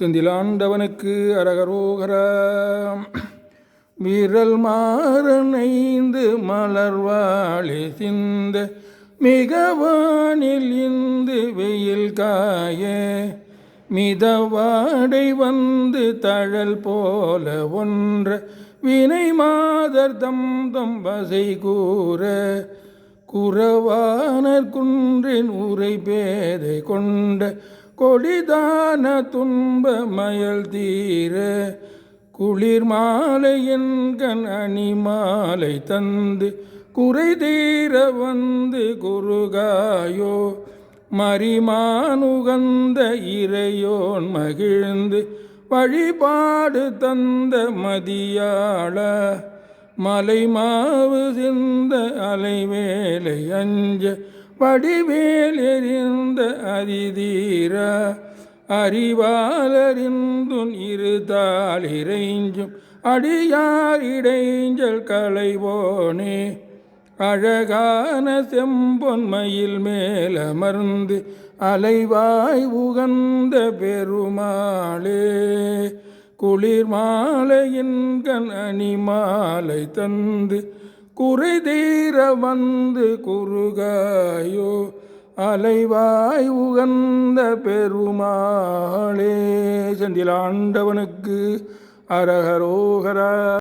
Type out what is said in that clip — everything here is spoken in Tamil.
செந்திலாண்டவனுக்கு அரகரோகரம். வீரல் மாறனைந்து மலர்வாழி சிந்த மிகவானில் இந்து வெயில் காய மிதவாடை வந்து தழல் போல ஒன்ற வினை மாதர் தம் வசை கூற குறவானர் குன்றின் உரை பேதை கொண்ட கொடிதான துன்ப மயல் தீர குளிர் மாலையின் கண் அணி மாலை தந்து குறை தீர வந்து குறுகாயோ மரிமானுகந்த இறையோன் மகிழ்ந்து வழிபாடு தந்த மதியாள மலை மாவு சிந்த அலைவேலை அஞ்ச வடிவேல் எறிந்த அதிதீர அறிவாலறிந்துன் இருதால் இறைஞ்சும் அடியார் இடைஞ்சல் களைவோனே அழகான செம்பொன்மையில் மேலமர்ந்து அலைவாய் உகந்த பெருமாளே குளிர் மாலையின் கண் அணி மாலை தந்து குறை தீர வந்து குறுகாயோ அலைவாய் உகந்த பெருமாளே. செந்திலாண்டவனுக்கு அரகரோகரா.